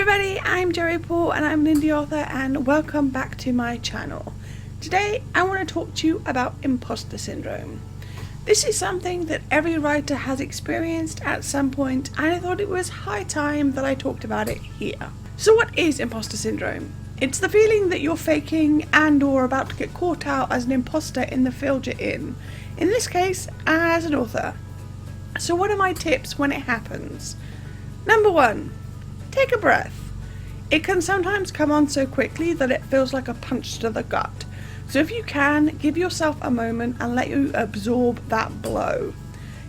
everybody, I'm Jerry Paul and I'm an indie author and welcome back to my channel. Today I want to talk to you about imposter syndrome. This is something that every writer has experienced at some point and I thought it was high time that I talked about it here. So what is imposter syndrome? It's the feeling that you're faking and or about to get caught out as an imposter in the field you're in this case as an author. So what are my tips when it happens? Number 1. Take a breath. It can sometimes come on so quickly that it feels like a punch to the gut. So if you can, give yourself a moment and let you absorb that blow.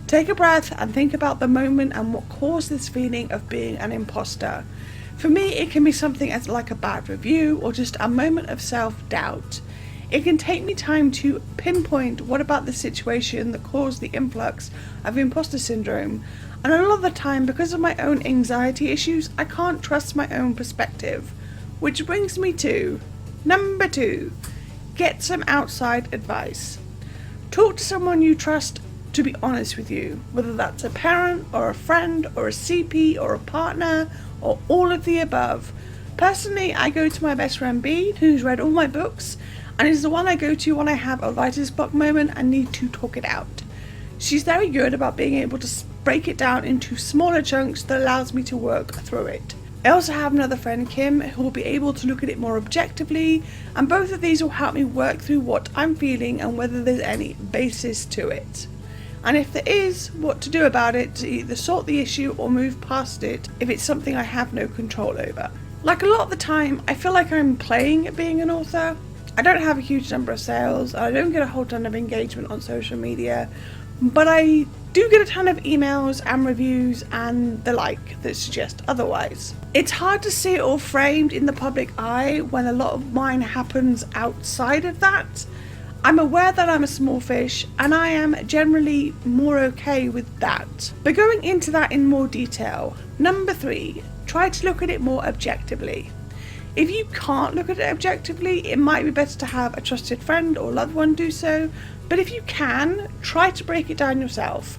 Take a breath and think about the moment and what caused this feeling of being an imposter. For me, it can be something as like a bad review or just a moment of self-doubt. It can take me time to pinpoint what about the situation that caused the influx of imposter syndrome. And a lot of the time, because of my own anxiety issues, I can't trust my own perspective. Which brings me to number 2, get some outside advice. Talk to someone you trust to be honest with you, whether that's a parent or a friend or a CP or a partner or all of the above. Personally, I go to my best friend B, who's read all my books, and is the one I go to when I have a writer's block moment and need to talk it out. She's very good about being able to break it down into smaller chunks that allows me to work through it. I also have another friend, Kim, who will be able to look at it more objectively, and both of these will help me work through what I'm feeling and whether there's any basis to it. And if there is, what to do about it to either sort the issue or move past it if it's something I have no control over. Like a lot of the time, I feel like I'm playing at being an author. I don't have a huge number of sales, I don't get a whole ton of engagement on social media, but I do get a ton of emails and reviews and the like that suggest otherwise. It's hard to see it all framed in the public eye when a lot of mine happens outside of that. I'm aware that I'm a small fish and I am generally more okay with that. But going into that in more detail, number 3, try to look at it more objectively. If you can't look at it objectively, it might be better to have a trusted friend or loved one do so, but if you can, try to break it down yourself.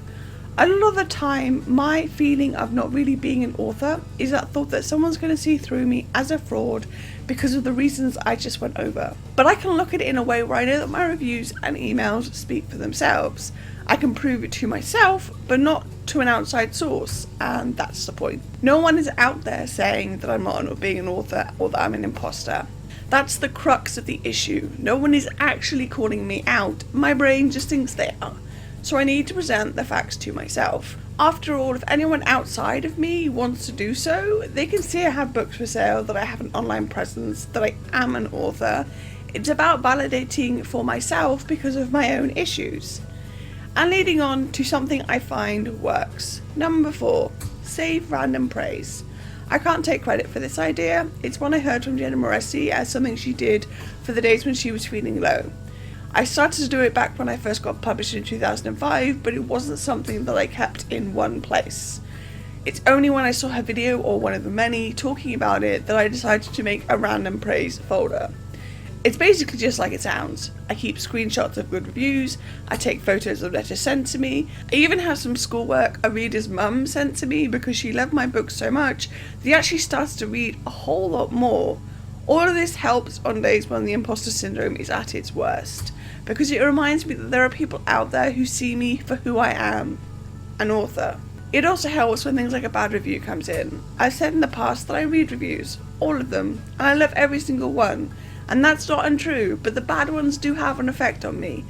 A lot of the time, my feeling of not really being an author is that thought that someone's going to see through me as a fraud because of the reasons I just went over. But I can look at it in a way where I know that my reviews and emails speak for themselves. I can prove it to myself, but not to an outside source, and that's the point. No one is out there saying that I'm not being an author or that I'm an imposter. That's the crux of the issue. No one is actually calling me out. My brain just thinks they are. So I need to present the facts to myself. After all, if anyone outside of me wants to do so, they can see I have books for sale, that I have an online presence, that I am an author. It's about validating for myself because of my own issues. And leading on to something I find works. Number 4, save random praise. I can't take credit for this idea. It's one I heard from Jenna Moresi as something she did for the days when she was feeling low. I started to do it back when I first got published in 2005, but it wasn't something that I kept in one place. It's only when I saw her video, or one of the many, talking about it that I decided to make a random praise folder. It's basically just like it sounds. I keep screenshots of good reviews, I take photos of letters sent to me, I even have some schoolwork a reader's mum sent to me because she loved my book so much that he actually started to read a whole lot more. All of this helps on days when the imposter syndrome is at its worst, because it reminds me that there are people out there who see me for who I am, an author. It also helps when things like a bad review comes in. I've said in the past that I read reviews, all of them, and I love every single one. And that's not untrue, but the bad ones do have an effect on me.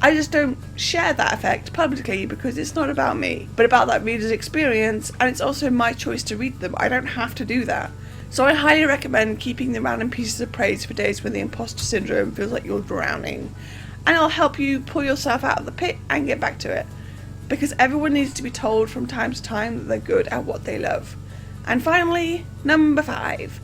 I just don't share that effect publicly because it's not about me, but about that reader's experience, and it's also my choice to read them. I don't have to do that. So I highly recommend keeping the random pieces of praise for days when the imposter syndrome feels like you're drowning. And it'll help you pull yourself out of the pit and get back to it. Because everyone needs to be told from time to time that they're good at what they love. And finally, number 5.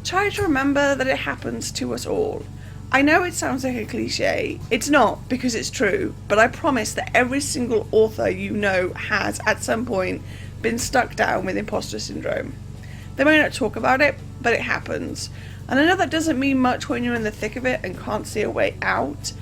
Try to remember that it happens to us all. I know it sounds like a cliche. It's not, because it's true, but I promise that every single author you know has, at some point, been stuck down with imposter syndrome. They may not talk about it, but it happens. And I know that doesn't mean much when you're in the thick of it and can't see a way out,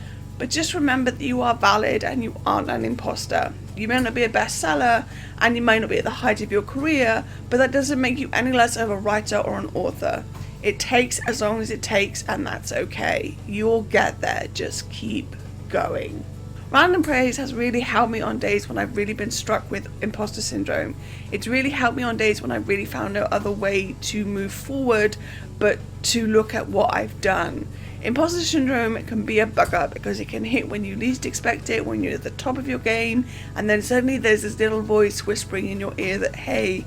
But just remember that you are valid and you aren't an imposter. You may not be a bestseller and you may not be at the height of your career, but that doesn't make you any less of a writer or an author. It takes as long as it takes, and that's okay. You'll get there. Just keep going. Random praise has really helped me on days when I've really been struck with imposter syndrome. It's really helped me on days when I've really found no other way to move forward but to look at what I've done. Imposter syndrome can be a bugger because it can hit when you least expect it, when you're at the top of your game, and then suddenly there's this little voice whispering in your ear that, hey,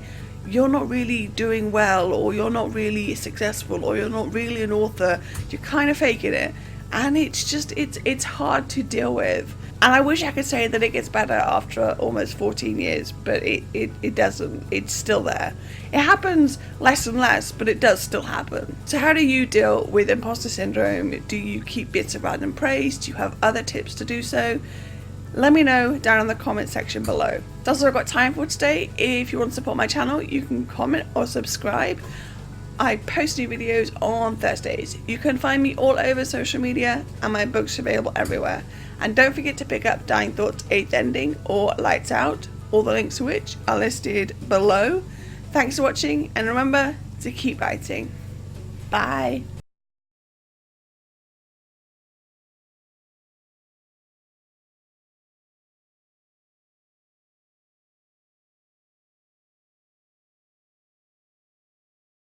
you're not really doing well, or you're not really successful, or you're not really an author, you're kind of faking it. And it's hard to deal with. And I wish I could say that it gets better after almost 14 years, but it doesn't. It's still there. It happens less and less, but it does still happen. So how do you deal with imposter syndrome? Do you keep bits of random praise? Do you have other tips to do so? Let me know down in the comment section below. That's all I've got time for today. If you want to support my channel, you can comment or subscribe. I post new videos on Thursdays. You can find me all over social media, and my books are available everywhere. And don't forget to pick up Dying Thoughts 8th Ending or Lights Out, all the links to which are listed below. Thanks for watching, and remember to keep writing. Bye.